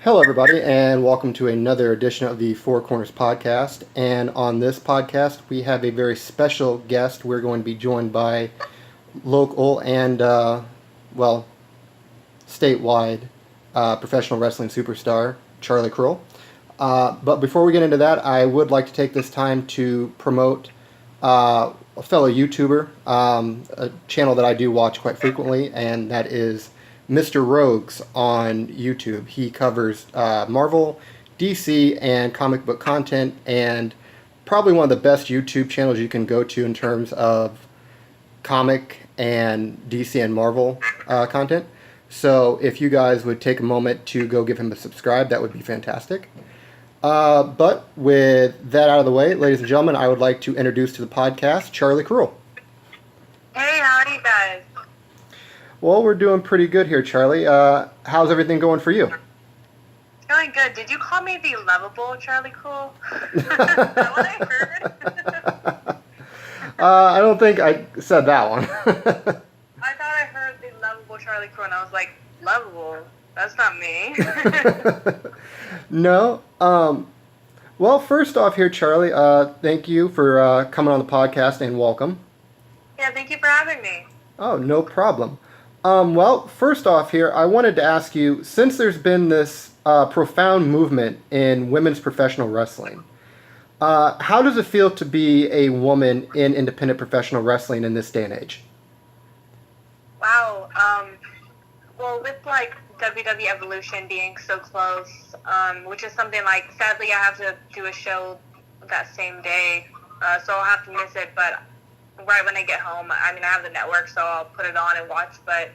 Hello, everybody, and welcome to another edition of the Four Corners Podcast. And on this podcast, we have a very special guest. We're going to be joined by local and, statewide professional wrestling superstar Charlie Kruel. But before we get into that, I would like to take this time to promote a fellow YouTuber, a channel that I do watch quite frequently, and that is Mr. Rogues on YouTube. He covers Marvel, DC, and comic book content, and probably one of the best YouTube channels you can go to in terms of comic and DC and Marvel content. So if you guys would take a moment to go give him a subscribe, that would be fantastic. But with that out of the way, ladies and gentlemen, I would like to introduce to the podcast Charlie Kruel. Hey, how are you guys? Well, we're doing pretty good here, Charlie. How's everything going for you? Going good. Did you call me the lovable Charlie Kruel? Is that what I heard? I don't think I said that one. I thought I heard the lovable Charlie Kruel, and I was like, lovable? That's not me. No. Well, first off here, Charlie, thank you for coming on the podcast and welcome. Yeah, thank you for having me. Oh, no problem. Well, first off here, I wanted to ask you, since there's been this profound movement in women's professional wrestling, how does it feel to be a woman in independent professional wrestling in this day and age? Wow. Well, with like WWE Evolution being so close, which is something like, sadly, I have to do a show that same day, so I'll have to miss it, but right when I get home, I mean, I have the network, so I'll put it on and watch, but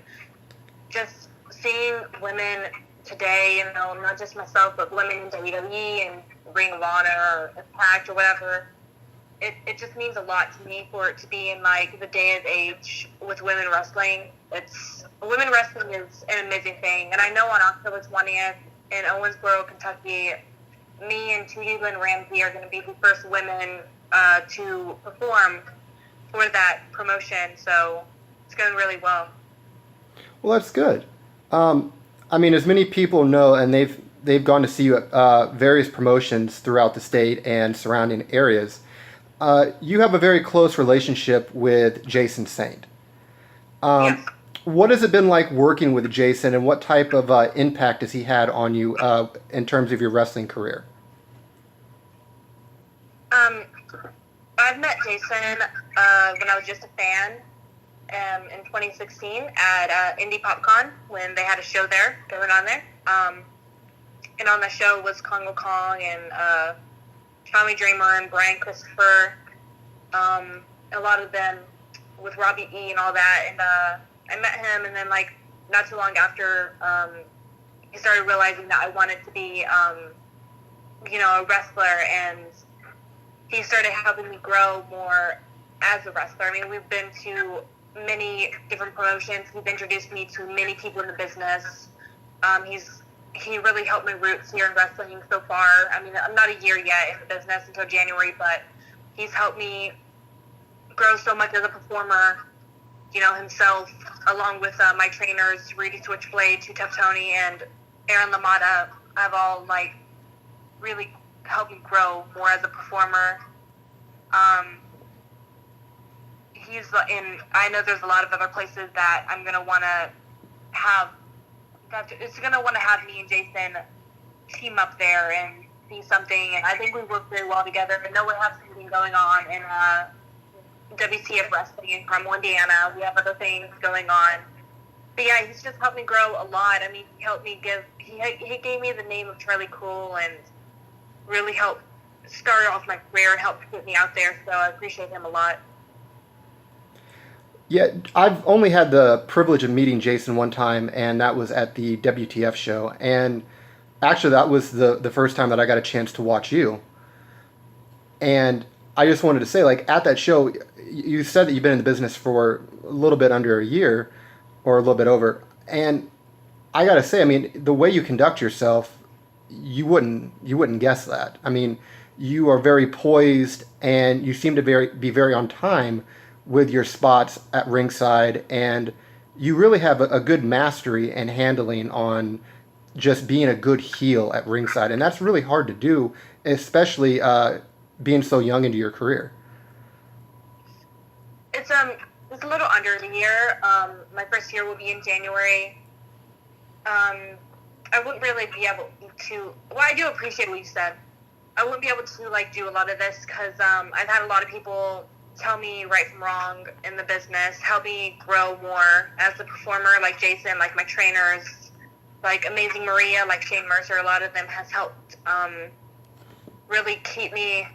just seeing women today, you know, not just myself, but women in WWE and Ring of Honor or Impact or whatever, it just means a lot to me for it to be in, like, the day and age with women wrestling. Women wrestling is an amazing thing, and I know on October 20th in Owensboro, Kentucky, me and Tootie Lynn Ramsey are going to be the first women to perform for that promotion, so it's going really well. Well, that's good. I mean, as many people know, and they've gone to see you at various promotions throughout the state and surrounding areas, you have a very close relationship with Jason Saint. Yes. What has it been like working with Jason, and what type of impact has he had on you in terms of your wrestling career? I've met Jason when I was just a fan in 2016 at Indie PopCon when they had a show there going on there. And on the show was Kongo Kong and Tommy Dreamer and Brian Christopher, a lot of them with Robbie E and all that. And I met him, and then like not too long after, he started realizing that I wanted to be, a wrestler, and he started helping me grow more as a wrestler. I mean, we've been to many different promotions. He's introduced me to many people in the business. He really helped my roots here in wrestling so far. I mean, I'm not a year yet in the business until January, but he's helped me grow so much as a performer, himself, along with my trainers, Rudy Switchblade, Two Tough Tony, and Aaron Lamada, have all, like, really helped me grow more as a performer. I know there's a lot of other places that I'm going to want to have, it's going to want to have me and Jason team up there and see something, and I think we work very well together. I know we have something going on in WTF Wrestling in Carmel, Indiana. We have other things going on. But yeah, he's just helped me grow a lot. I mean, he gave me the name of Charlie Kruel and really helped start off my career and helped get me out there, so I appreciate him a lot. Yeah, I've only had the privilege of meeting Jason one time, and that was at the WTF show. And actually, that was the first time that I got a chance to watch you. And I just wanted to say, like, at that show, you said that you've been in the business for a little bit under a year, or a little bit over. And I got to say, I mean, the way you conduct yourself, you wouldn't guess that. I mean, you are very poised, and you seem to be very on time with your spots at ringside, and you really have a good mastery and handling on just being a good heel at ringside, and that's really hard to do, especially being so young into your career. It's it's a little under a year. My first year will be in January. I wouldn't really be able to. Well, I do appreciate what you said. I wouldn't be able to like do a lot of this because I've had a lot of people tell me right from wrong in the business, help me grow more as a performer, like Jason, like my trainers, like Amazing Maria, like Shane Mercer. A lot of them has helped really keep me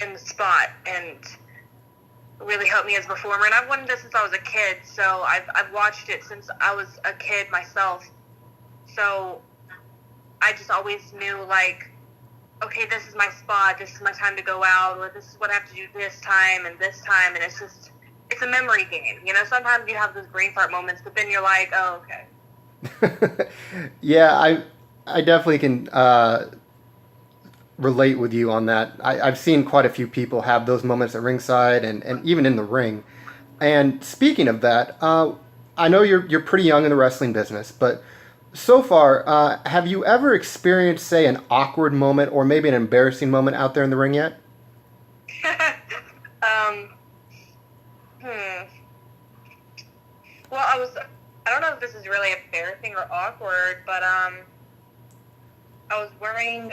in the spot and really helped me as a performer. And I've wanted this since I was a kid, so I've watched it since I was a kid myself. So I just always knew, like, okay, this is my spot, this is my time to go out, or this is what I have to do this time, and it's a memory game. You know, sometimes you have those brain fart moments, but then you're like, oh, okay. Yeah, I definitely can relate with you on that. I've seen quite a few people have those moments at ringside and even in the ring. And speaking of that, I know you're pretty young in the wrestling business, but so far, have you ever experienced, say, an awkward moment or maybe an embarrassing moment out there in the ring yet? um, hmm. Well, I don't know if this is really embarrassing or awkward, but I was wearing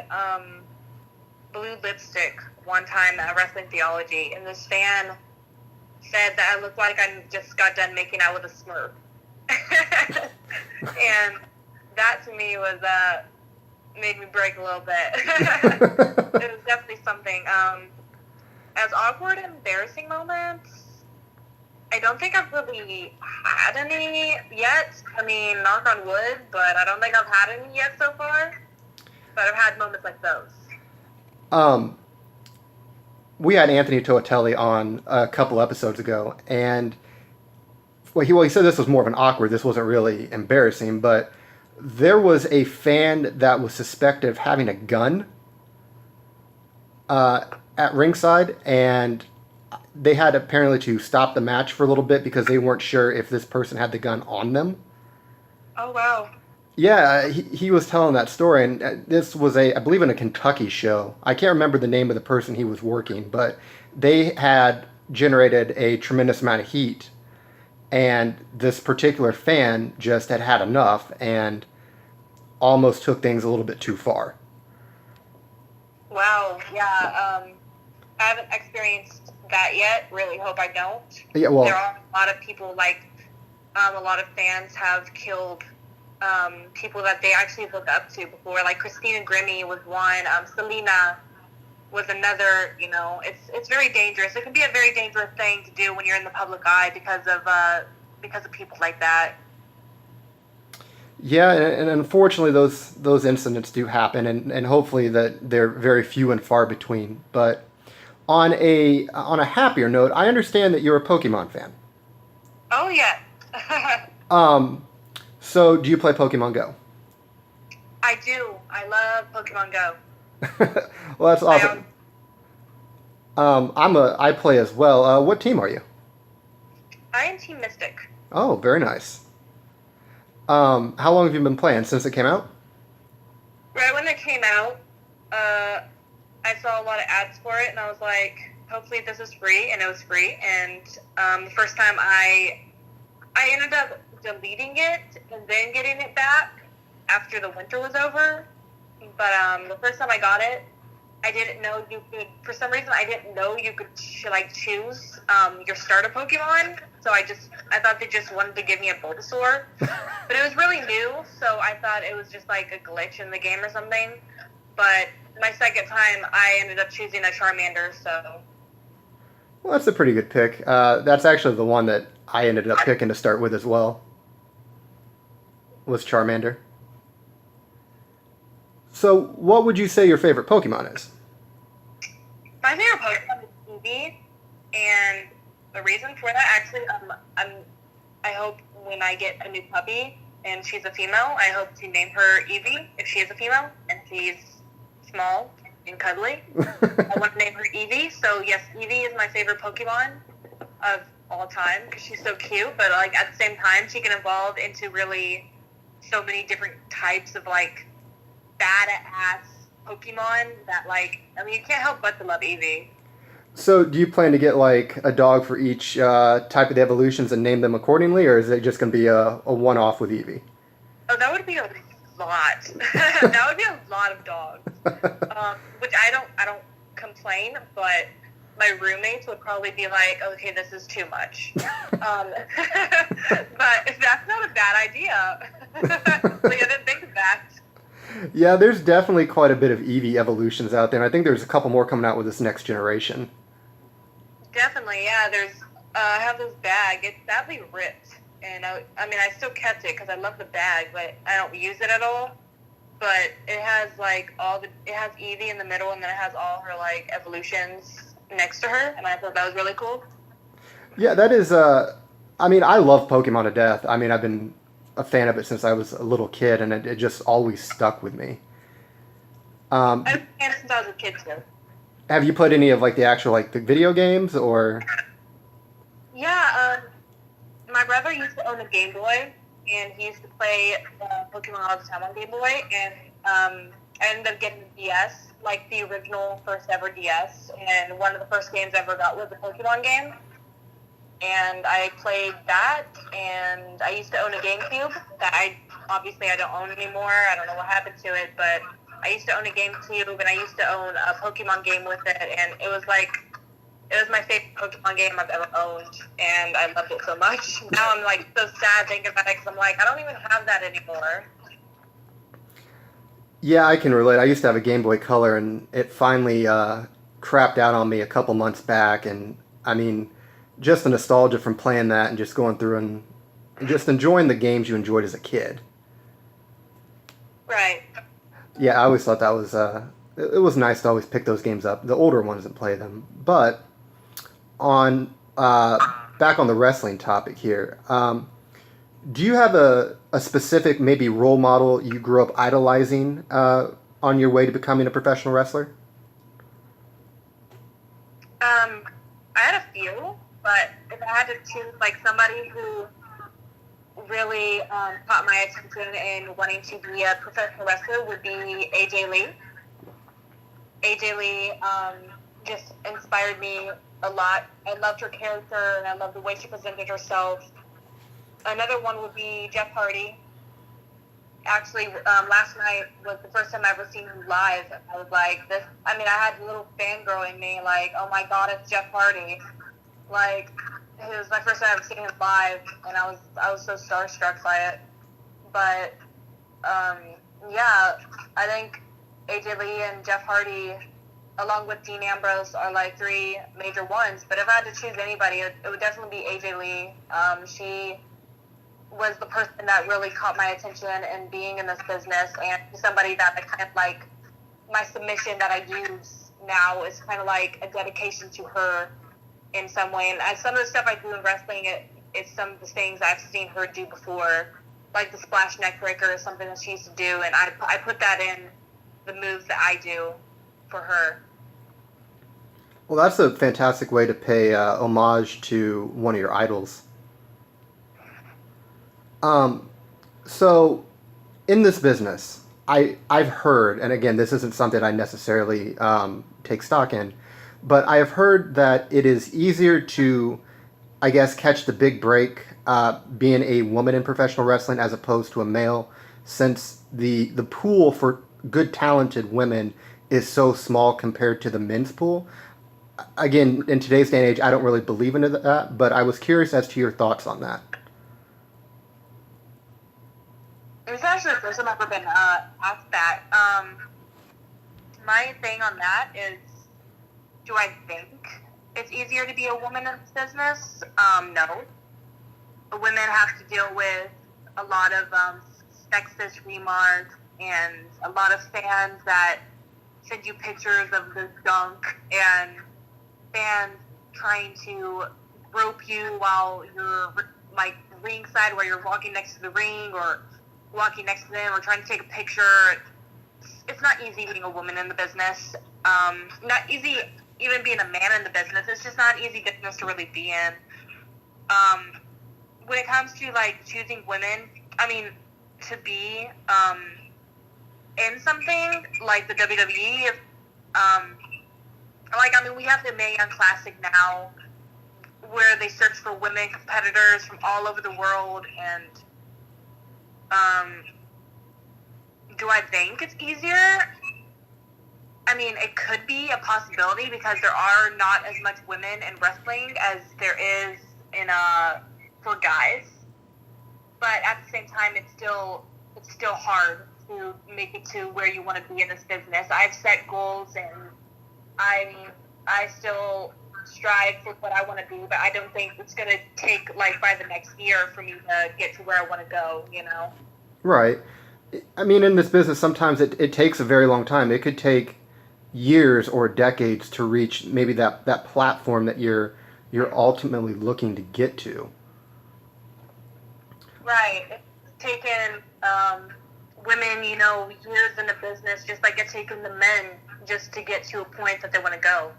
blue lipstick one time at Wrestling Theology, and this fan said that I looked like I just got done making out with a Smurf. And that to me was made me break a little bit. It was definitely something. As awkward and embarrassing moments, I don't think I've really had any yet. I mean, knock on wood, but I don't think I've had any yet so far. But I've had moments like those. We had Anthony Toatelli on a couple episodes ago, and he said this was more of an awkward. This wasn't really embarrassing, but there was a fan that was suspected of having a gun at ringside, and they had apparently to stop the match for a little bit because they weren't sure if this person had the gun on them. Oh, wow. Yeah, he was telling that story, and this was I believe, in a Kentucky show. I can't remember the name of the person he was working, but they had generated a tremendous amount of heat, and this particular fan just had enough and almost took things a little bit too far. Wow, yeah. I haven't experienced that yet. Really hope I don't. Yeah, well, there are a lot of people, like, a lot of fans have killed people that they actually look up to before. Like Christina Grimmie was one. Selena was another. You know, it's very dangerous. It can be a very dangerous thing to do when you're in the public eye because of people like that. Yeah, and unfortunately, those incidents do happen, and hopefully that they're very few and far between. But on a happier note, I understand that you're a Pokemon fan. Oh yeah. So do you play Pokemon Go? I do. I love Pokemon Go. Well, that's awesome. I play as well. What team are you? I am Team Mystic. Oh, very nice. How long have you been playing? Since it came out? Right when it came out, I saw a lot of ads for it, and I was like, hopefully this is free, and it was free. And the first time I ended up deleting it and then getting it back after the winter was over. But the first time I got it, I didn't know you could, for some reason, I didn't know you could choose your starter Pokemon. So I thought they just wanted to give me a Bulbasaur. But it was really new, so I thought it was just like a glitch in the game or something. But my second time, I ended up choosing a Charmander, so. Well, that's a pretty good pick. That's actually the one that I ended up picking to start with as well. Was Charmander. So, what would you say your favorite Pokemon is? My favorite Pokemon is Eevee, and the reason for that, actually, I hope when I get a new puppy and she's a female, I hope to name her Eevee if she is a female and she's small and cuddly. I want to name her Eevee. So yes, Eevee is my favorite Pokemon of all time because she's so cute. But like at the same time, she can evolve into really so many different types of like badass Pokemon that like, I mean, you can't help but to love Eevee. So, do you plan to get like a dog for each type of the evolutions and name them accordingly, or is it just going to be a one-off with Eevee? Oh, that would be a lot. That would be a lot of dogs. Which I don't complain, but my roommates would probably be like, okay, this is too much. But that's not a bad idea. Like, I didn't think of that. Yeah, there's definitely quite a bit of Eevee evolutions out there, and I think there's a couple more coming out with this next generation. Definitely, yeah. I have this bag. It's sadly ripped. And I mean, I still kept it because I love the bag, but I don't use it at all. But it has like it has Eevee in the middle, and then it has all her like evolutions next to her, and I thought that was really cool. Yeah, that is. I mean, I love Pokemon to death. I mean, I've been a fan of it since I was a little kid, and it just always stuck with me. I've been a fan since I was a kid too. Have you played any of like the actual like the video games or? Yeah, my brother used to own a Game Boy, and he used to play Pokemon all the time on Game Boy, and I ended up getting the DS, like the original first ever DS, and one of the first games I ever got was a Pokemon game. And I played that, and I used to own a GameCube that I don't own anymore. I don't know what happened to it, but I used to own a GameCube, and I used to own a Pokemon game with it, and it was my favorite Pokemon game I've ever owned, and I loved it so much. Now I'm like so sad thinking about it because I'm like, I don't even have that anymore. Yeah, I can relate. I used to have a Game Boy Color, and it finally crapped out on me a couple months back, and I mean, just the nostalgia from playing that and just going through and just enjoying the games you enjoyed as a kid. Right. Yeah, I always thought that was it was nice to always pick those games up, the older ones, and play them. But on back on the wrestling topic here, do you have a specific maybe role model you grew up idolizing on your way to becoming a professional wrestler? I had a few, but if I had to choose like somebody who really caught my attention in wanting to be a professional wrestler would be AJ Lee. AJ Lee just inspired me a lot. I loved her character, and I loved the way she presented herself. Another one would be Jeff Hardy. Actually, last night was the first time I ever seen him live. I was like, this. I mean, I had a little fangirl in me, like, oh my god, it's Jeff Hardy. Like, it was my first time ever seeing him live, and I was so starstruck by it. But yeah, I think AJ Lee and Jeff Hardy, along with Dean Ambrose, are like three major ones. But if I had to choose anybody, it would definitely be AJ Lee. She was the person that really caught my attention in being in this business, and somebody that I kind of like, my submission that I use now is kind of like a dedication to her in some way. And some of the stuff I do in wrestling, it's some of the things I've seen her do before, like the splash neck breaker is something that she used to do, and I put that in the moves that I do for her. Well, that's a fantastic way to pay homage to one of your idols. So in this business, I've heard, and again, this isn't something I necessarily take stock in, but I have heard that it is easier to, I guess, catch the big break being a woman in professional wrestling as opposed to a male, since the pool for good, talented women is so small compared to the men's pool. Again, in today's day and age, I don't really believe in that, but I was curious as to your thoughts on that. It's actually the first time I've ever been asked that. My thing on that is, do I think it's easier to be a woman in this business? No. Women have to deal with a lot of sexist remarks and a lot of fans that send you pictures of the junk, and fans trying to rope you while you're like ringside, where you're walking next to the ring or walking next to them or trying to take a picture. It's not easy being a woman in the business. Not easy even being a man in the business. It's just not easy business to really be in. When it comes to like choosing women, I mean, to be in something like the WWE. We have the Mae Young Classic now, where they search for women competitors from all over the world, and do I think it's easier? I mean, it could be a possibility because there are not as much women in wrestling as there is in for guys. But at the same time, it's still hard to make it to where you want to be in this business. I've set goals, and I still strive for what I want to do, but I don't think it's going to take like by the next year for me to get to where I want to go. Right. I mean, in this business, sometimes it takes a very long time. It could take years or decades to reach maybe that platform that you're ultimately looking to get to. Right. It's taken women, years in the business, just like it's taken the men just to get to a point that they want to go.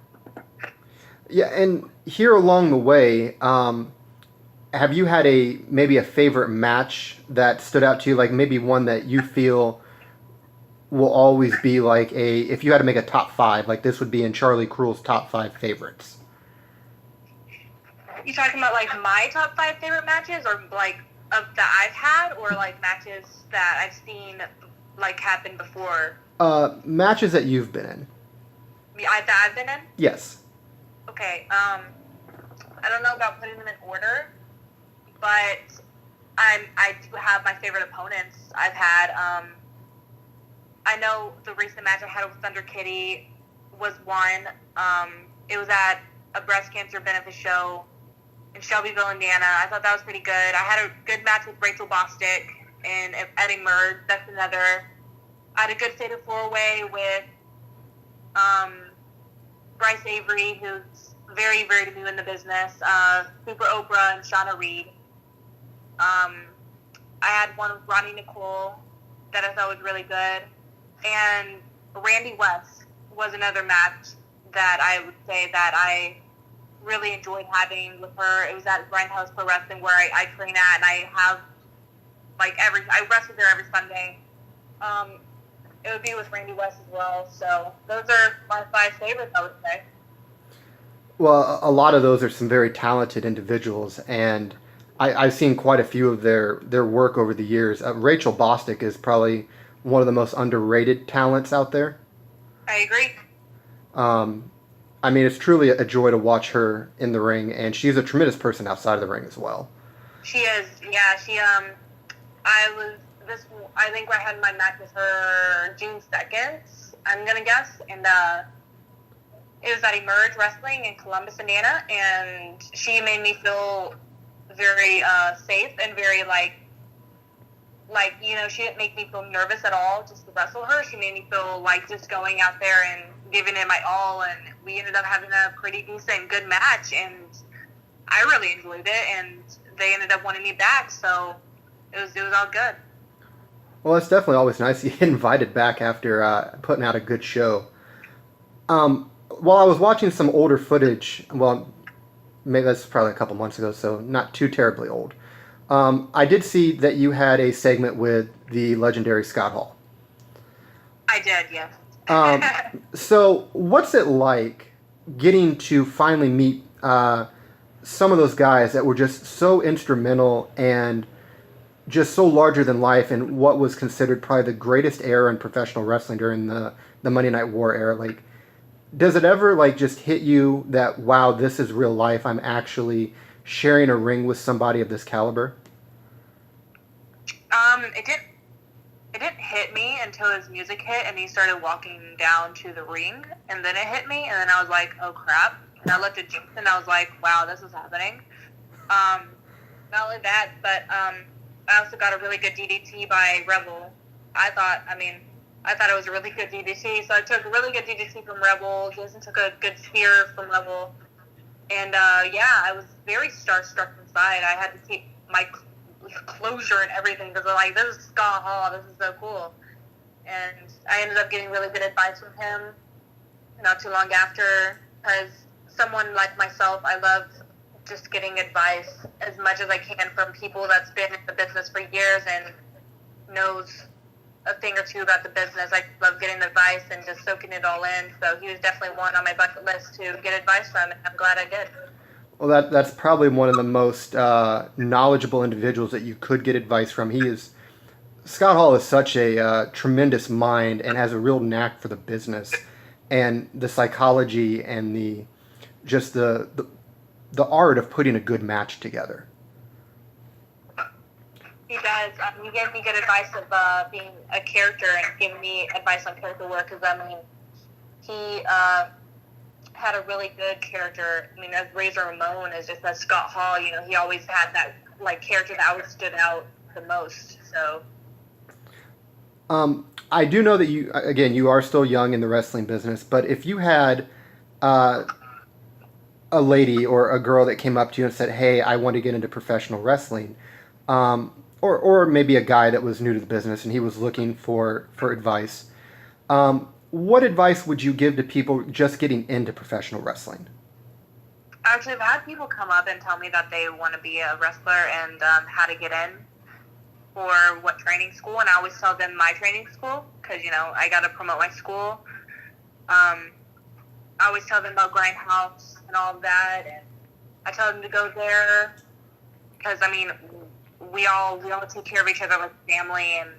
Yeah, and here along the way, have you had maybe a favorite match that stood out to you? Like maybe one that you feel will always be like if you had to make a top 5, like this would be in Charlie Kruel's top 5 favorites. You talking about like my top 5 favorite matches, or like that I've had, or like matches that I've seen like happen before? Matches that you've been in. That I've been in? Yes. Okay. I don't know about putting them in order, but I do have my favorite opponents. I've had. I know the recent match I had with Thunder Kitty was one. It was at a breast cancer benefit show in Shelbyville, Indiana. I thought that was pretty good. I had a good match with Rachel Bostick and Eddie Merge. That's another. I had a good fatal 4-way with Bryce Avery, who's very, very new in the business. Super Oprah and Shauna Reed. I had one with Ronnie Nicole that I thought was really good. And Randy West was another match that I would say that I really enjoyed having with her. It was at Grindhouse Pro Wrestling, where I train at, and I have I wrestle there every Sunday. It would be with Randy West as well. So those are my 5 favorites, I would say. Well, a lot of those are some very talented individuals, and I've seen quite a few of their work over the years. Rachel Bostick is probably one of the most underrated talents out there. I agree. I mean, it's truly a joy to watch her in the ring, and she's a tremendous person outside of the ring as well. She is, yeah. I think I had my match with her June 2nd, I'm gonna guess, and it was at Emerge Wrestling in Columbus, Indiana, and she made me feel very safe and very she didn't make me feel nervous at all just to wrestle her. She made me feel like just going out there and giving it my all, and we ended up having a pretty decent, good match, and I really enjoyed it, and they ended up wanting me back, so it was all good. Well, it's definitely always nice to get invited back after putting out a good show. While I was watching some older footage, well, maybe that's probably a couple months ago, so not too terribly old. I did see that you had a segment with the legendary Scott Hall. I did, yes. So, what's it like getting to finally meet some of those guys that were just so instrumental and just so larger than life in what was considered probably the greatest era in professional wrestling during the Monday Night War era? Like, does it ever just hit you that, wow, this is real life? I'm actually sharing a ring with somebody of this caliber? It didn't hit me until his music hit and he started walking down to the ring, and then it hit me, and then I was like, oh crap. And I looked at Jason and I was like, wow, this is happening. Not only that, but I also got a really good DDT by Rebel. I thought it was a really good DDT, so I took a really good DDT from Rebel. Jason took a good spear from Rebel. And I was very starstruck inside. I had to keep my closure and everything because I'm like, this is Scott Hall, this is so cool. And I ended up getting really good advice from him not too long after, because someone like myself, I love just getting advice as much as I can from people that's been in the business for years and knows a thing or two about the business. I love getting advice and just soaking it all in. So he was definitely one on my bucket list to get advice from, and I'm glad I did. Well, that's probably one of the most knowledgeable individuals that you could get advice from. Scott Hall is such a tremendous mind and has a real knack for the business and the psychology and the art of putting a good match together. He does. He gave me good advice of being a character and giving me advice on character work. Because he had a really good character. I mean, as Razor Ramon is just as Scott Hall. You know, he always had that like character that always stood out the most. So. I do know that you are still young in the wrestling business, but if you had a lady or a girl that came up to you and said, "Hey, I want to get into professional wrestling," or maybe a guy that was new to the business and he was looking for advice, what advice would you give to people just getting into professional wrestling? Actually, I've had people come up and tell me that they want to be a wrestler and how to get in. Or what training school, and I always tell them my training school because I got to promote my school. I always tell them about Grindhouse and all of that, and I tell them to go there because we all take care of each other like family, and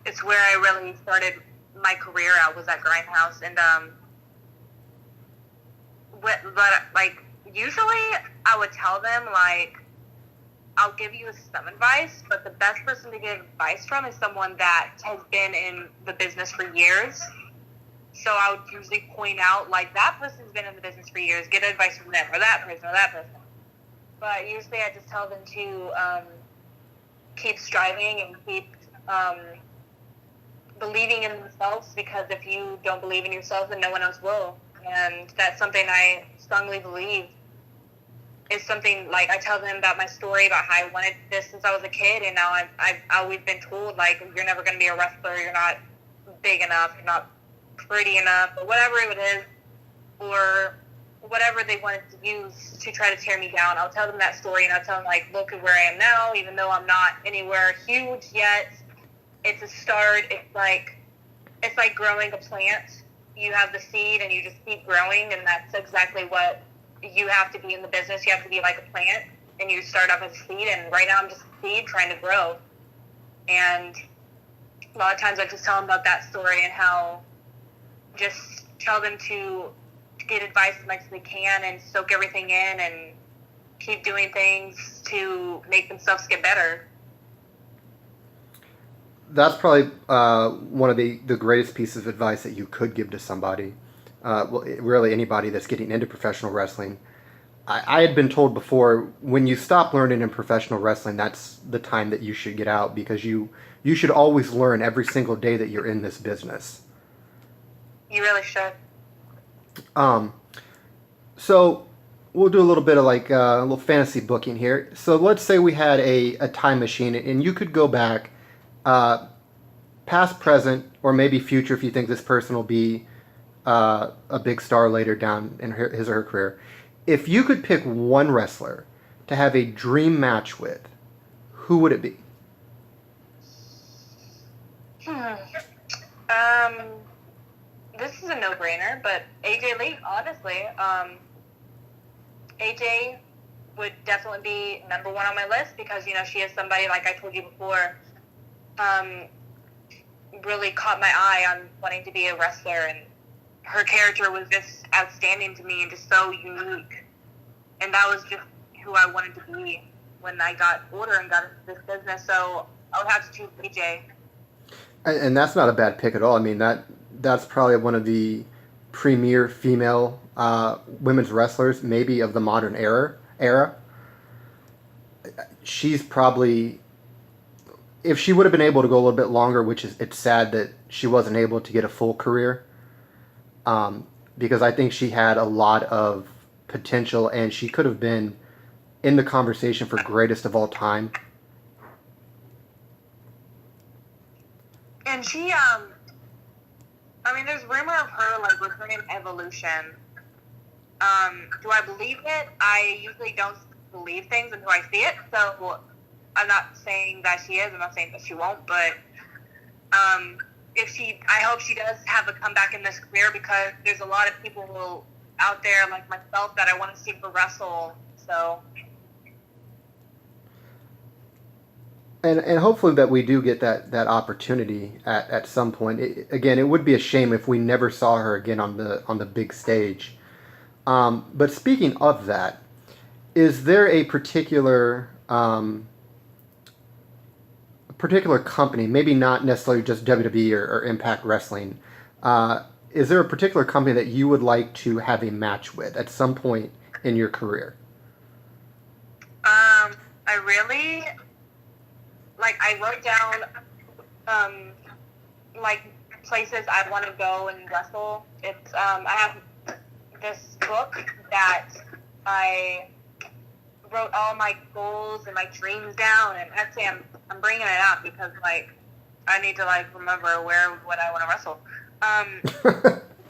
it's where I really started my career. I was at Grindhouse, and but usually I would tell them I'll give you some advice, but the best person to get advice from is someone that has been in the business for years. So I would usually point out, that person's been in the business for years, get advice from them, or that person, or that person. But usually I just tell them to keep striving and keep believing in themselves, because if you don't believe in yourself, then no one else will. And that's something I strongly believe. It's something I tell them about my story about how I wanted this since I was a kid, and now I've always been told you're never going to be a wrestler, you're not big enough, you're not pretty enough, or whatever it is, or whatever they wanted to use to try to tear me down. I'll tell them that story, and I'll tell them look at where I am now, even though I'm not anywhere huge yet. It's a start. It's like growing a plant. You have the seed, and you just keep growing, and that's exactly what you have to be in the business. You have to be like a plant, and you start off as a seed, and right now I'm just a seed trying to grow. And a lot of times I just tell them about that story and how just tell them to get advice as much as they can and soak everything in and keep doing things to make themselves get better. That's probably one of the greatest pieces of advice that you could give to somebody. Really anybody that's getting into professional wrestling. I had been told before, when you stop learning in professional wrestling, that's the time that you should get out, because you should always learn every single day that you're in this business. You really should. So we'll do a little bit of a little fantasy booking here. So let's say we had a time machine, and you could go back, past, present, or maybe future if you think this person will be a big star later down in his or her career. If you could pick one wrestler to have a dream match with, who would it be? This is a no-brainer, but AJ Lee, honestly. AJ would definitely be number one on my list because, she is somebody, like I told you before, really caught my eye on wanting to be a wrestler, and her character was just outstanding to me and just so unique. And that was just who I wanted to be when I got older and got into this business. So I would have to choose AJ. And that's not a bad pick at all. I mean, that's probably one of the premier female women's wrestlers, maybe of the modern era. She's probably, if she would have been able to go a little bit longer, it's sad that she wasn't able to get a full career, because I think she had a lot of potential and she could have been in the conversation for greatest of all time. And she, there's rumor of her returning Evolution. Do I believe it? I usually don't believe things until I see it. So I'm not saying that she is. I'm not saying that she won't. But I hope she does have a comeback in this career, because there's a lot of people out there like myself that I want to see her wrestle. So. And hopefully that we do get that opportunity at some point. Again, it would be a shame if we never saw her again on the big stage. But speaking of that, is there a particular company, maybe not necessarily just WWE or Impact Wrestling, is there a particular company that you would like to have a match with at some point in your career? I really, I wrote down, places I want to go and wrestle. It's, I have this book that I wrote all my goals and my dreams down, and actually I'm bringing it out because, I need to, remember what I want to wrestle.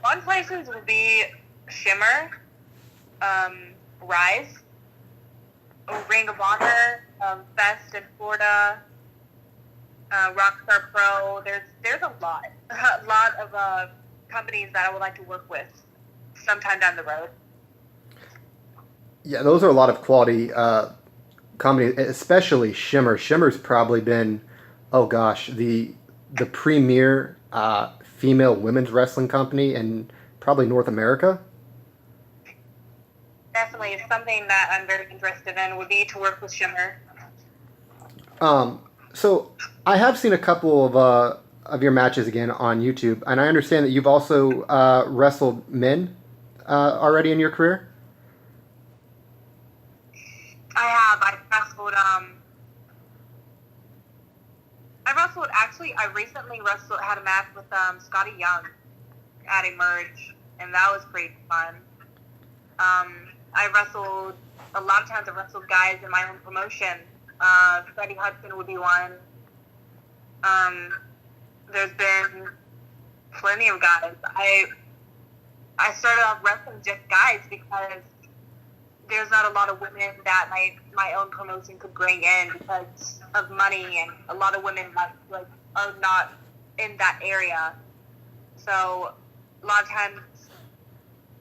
Fun places would be Shimmer, Rise, Ring of Honor, Fest in Florida, Rockstar Pro. There's a lot of companies that I would like to work with sometime down the road. Yeah, those are a lot of quality companies, especially Shimmer. Shimmer's probably been, oh gosh, the premier female women's wrestling company in probably North America. Definitely, it's something that I'm very interested in, would be to work with Shimmer. So I have seen a couple of your matches again on YouTube, and I understand that you've also wrestled men already in your career. I have. I recently had a match with Scotty Young at a merge, and that was pretty fun. I wrestled, a lot of times I wrestled guys in my own promotion. Freddie Hudson would be one. There's been plenty of guys. I started off wrestling just guys because there's not a lot of women that my own promotion could bring in because of money, and a lot of women are not in that area. So a lot of times,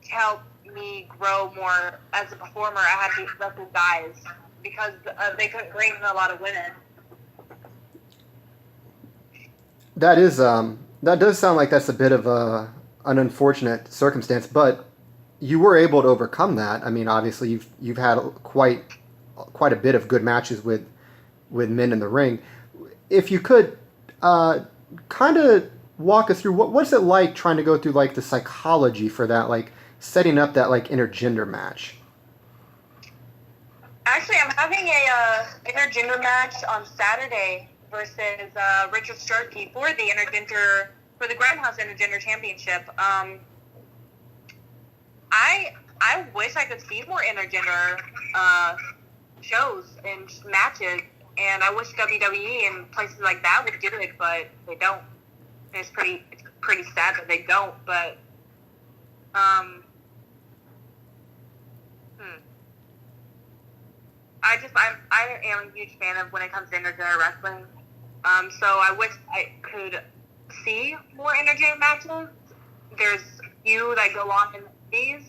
to help me grow more as a performer, I had to wrestle guys because they couldn't bring in a lot of women. That does sound like that's a bit of an unfortunate circumstance, but you were able to overcome that. I mean, obviously you've had quite a bit of good matches with men in the ring. If you could kind of walk us through what's it like trying to go through the psychology for that, setting up that intergender match. Actually, I'm having a intergender match on Saturday versus Richard Starkey for the Grindhouse Intergender Championship. I wish I could see more intergender shows and matches, and I wish WWE and places like that would do it, but they don't. And it's pretty sad that they don't. But I am a huge fan of when it comes to intergender wrestling. So I wish I could see more intergender matches. There's a few that go on in these,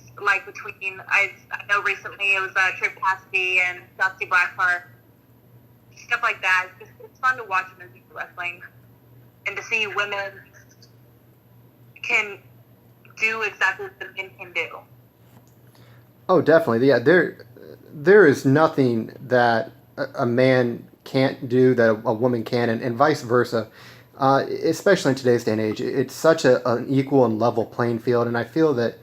between, I know recently it was Tripp Cassidy and Shotzi Blackheart, stuff like that. It's fun to watch intergender wrestling and to see women can do exactly what the men can do. Oh, definitely. Yeah, there is nothing that a man can't do that a woman can, and vice versa. Especially in today's day and age, it's such an equal and level playing field, and I feel that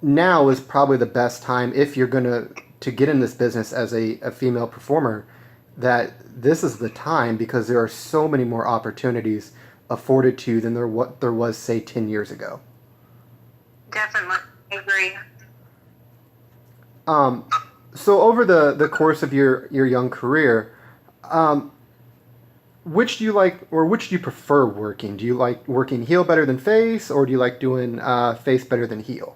now is probably the best time, if you're going to get in this business as a female performer, that this is the time, because there are so many more opportunities afforded to you than there was, say, 10 years ago. Definitely, I agree. So over the course of your young career, which do you like, or which do you prefer working? Do you like working heel better than face, or do you like doing face better than heel?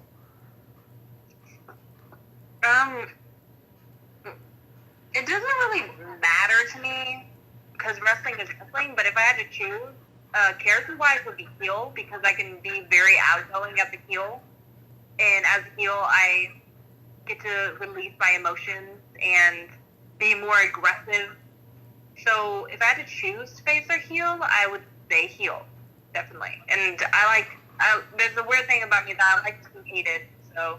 It doesn't really matter to me. wrestling is wrestling, but if I had to choose, character-wise would be heel, because I can be very outgoing at the heel. And as a heel, I get to release my emotions and be more aggressive. So if I had to choose face or heel, I would say heel, definitely. And there's a weird thing about me that I like to be hated, so.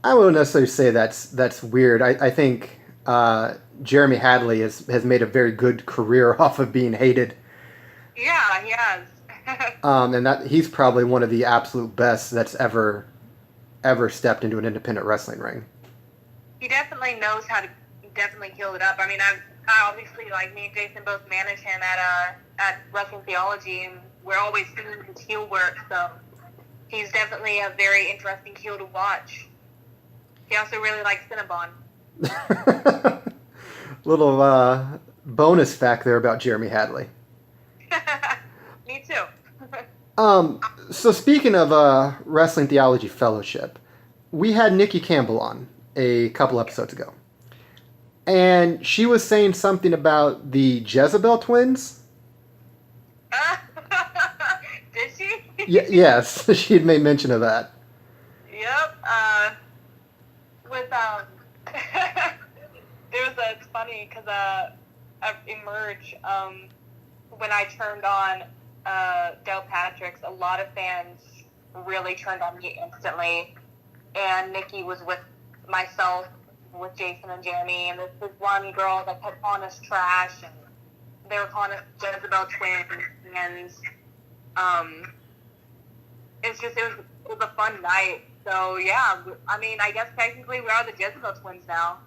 I wouldn't necessarily say that's weird. I think Jeremy Hadley has made a very good career off of being hated. Yeah, he has. And that he's probably one of the absolute best that's ever stepped into an independent wrestling ring. He definitely knows how to definitely heel it up. I mean, I obviously, like, me and Jason both manage him at Wrestling Theology, and we're always doing his heel work, so he's definitely a very interesting heel to watch. He also really likes Cinnabon. Little bonus fact there about Jeremy Hadley. Me too. So speaking of Wrestling Theology Fellowship, we had Nikki Campbell on a couple episodes ago. And she was saying something about the Jezebel twins. Did she? Yes, she had made mention of that. Yep. It's funny because at Emerge, when I turned on Del Patrick's, a lot of fans really turned on me instantly. And Nikki was with myself, with Jason and Jeremy, and this one girl that kept calling us trash, and they were calling us Jezebel twins, and it was a fun night. So yeah, I mean, I guess technically we are the Jezebel twins now.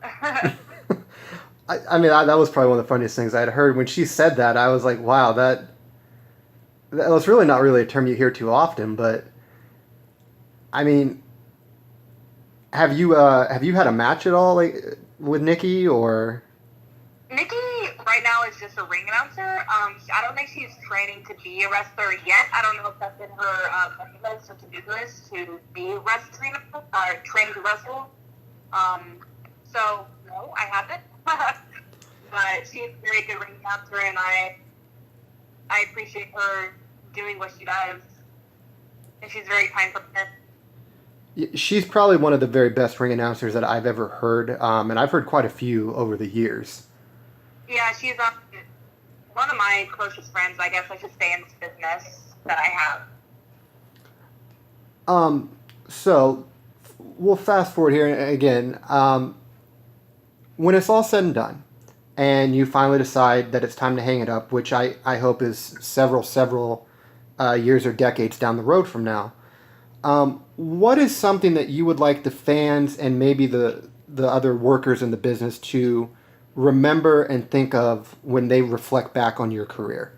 I mean, that was probably one of the funniest things I had heard. When she said that, I was like, wow, that was really not really a term you hear too often, but I mean, have you had a match at all, like, with Nikki, or? Nikki right now is just a ring announcer. I don't think she's training to be a wrestler yet. I don't know if that's in her bucket list or to-do list to be a wrestling or train to wrestle. So no, I haven't. But she's a very good ring announcer, and I appreciate her doing what she does. And she's very kind for me. She's probably one of the very best ring announcers that I've ever heard, and I've heard quite a few over the years. Yeah, she's one of my closest friends, I guess I should say, in this business that I have. So we'll fast forward here again. When it's all said and done, and you finally decide that it's time to hang it up, which I hope is several years or decades down the road from now, what is something that you would like the fans and maybe the other workers in the business to remember and think of when they reflect back on your career?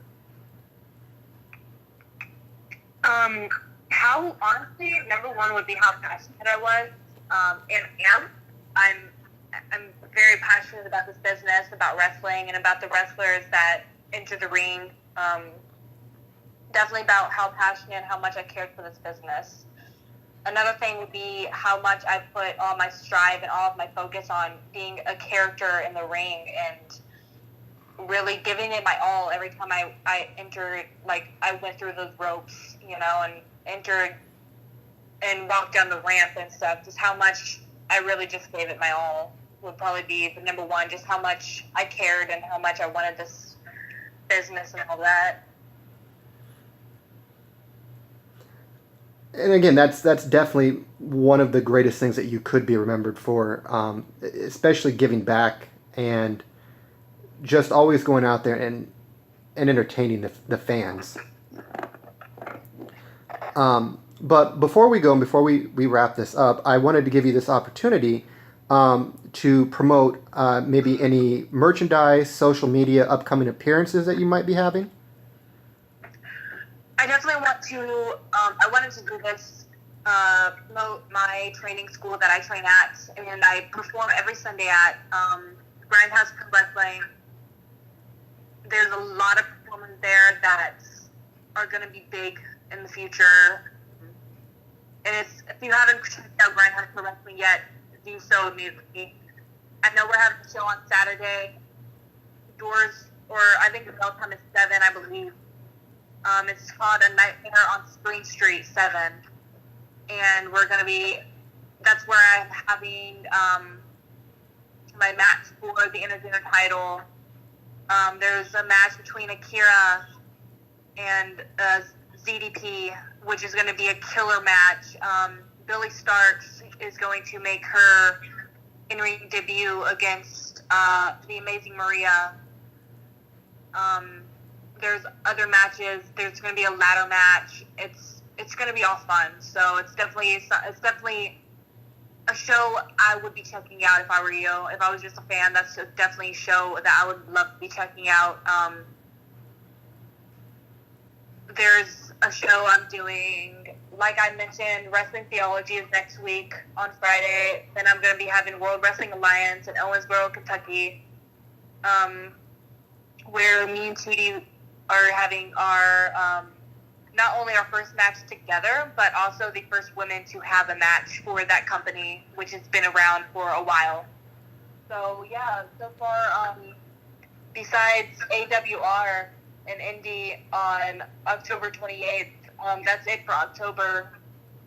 How, honestly, number one would be how passionate I was, and am. I'm very passionate about this business, about wrestling, and about the wrestlers that enter the ring. Definitely about how passionate, how much I cared for this business. Another thing would be how much I put all my strive and all of my focus on being a character in the ring and really giving it my all every time I entered, like, I went through those ropes, and entered and walked down the ramp and stuff. Just how much I really just gave it my all would probably be the number one, just how much I cared and how much I wanted this business and all that. And again, that's definitely one of the greatest things that you could be remembered for, especially giving back and just always going out there and entertaining the fans. But before we go and before we wrap this up, I wanted to give you this opportunity to promote maybe any merchandise, social media, upcoming appearances that you might be having. I definitely want to, I wanted to do this, promote my training school that I train at, and I perform every Sunday at Grindhouse Pro Wrestling. There's a lot of performers there that are going to be big in the future. And if you haven't checked out Grindhouse Pro Wrestling yet, do so immediately. I know we're having a show on Saturday, doors, or I think the bell time is 7, I believe. It's called A Nightmare on Spring Street 7. And that's where I'm having my match for the Intergender title. There's a match between Akira and ZDP, which is going to be a killer match. Billy Starks is going to make her in-ring debut against the Amazing Maria. There's other matches. There's going to be a ladder match. It's going to be all fun. So it's definitely a show I would be checking out if I were you. If I was just a fan, that's definitely a show that I would love to be checking out. There's a show I'm doing, like I mentioned, Wrestling Theology is next week on Friday. Then I'm going to be having World Wrestling Alliance in Owensboro, Kentucky, where me and Tootie are having our, not only our first match together, but also the first women to have a match for that company, which has been around for a while. So, yeah, so far, besides AWR and Indy on October 28th, that's it for October.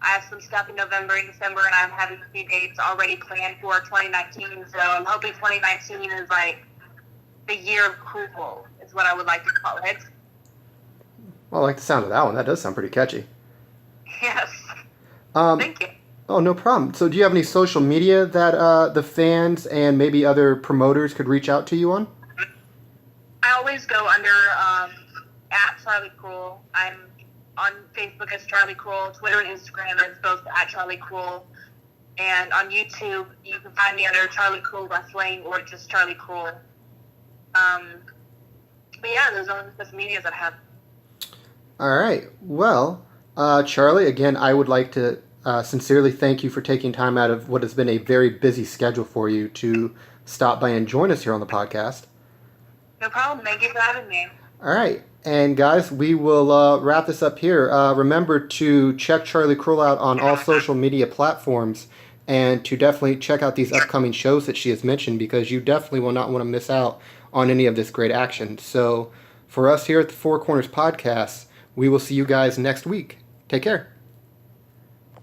I have some stuff in November and December, and I'm having a few dates already planned for 2019. So I'm hoping 2019 is like the year of Kruel, is what I would like to call it. Well, I like the sound of that one. That does sound pretty catchy. Yes. Thank you. Oh, no problem. So do you have any social media that the fans and maybe other promoters could reach out to you on? I always go under at Charlie Kruel. I'm on Facebook as Charlie Kruel. Twitter and Instagram is both at Charlie Kruel. And on YouTube, you can find me under Charlie Kruel Wrestling or just Charlie Kruel. But yeah, those are the social medias that I have. All right. Well, Charlie, again, I would like to sincerely thank you for taking time out of what has been a very busy schedule for you to stop by and join us here on the podcast. No problem. Thank you for having me. All right. And guys, we will wrap this up here. Remember to check Charlie Kruel out on all social media platforms and to definitely check out these upcoming shows that she has mentioned, because you definitely will not want to miss out on any of this great action. So for us here at the Four Corners Podcast, we will see you guys next week. Take care.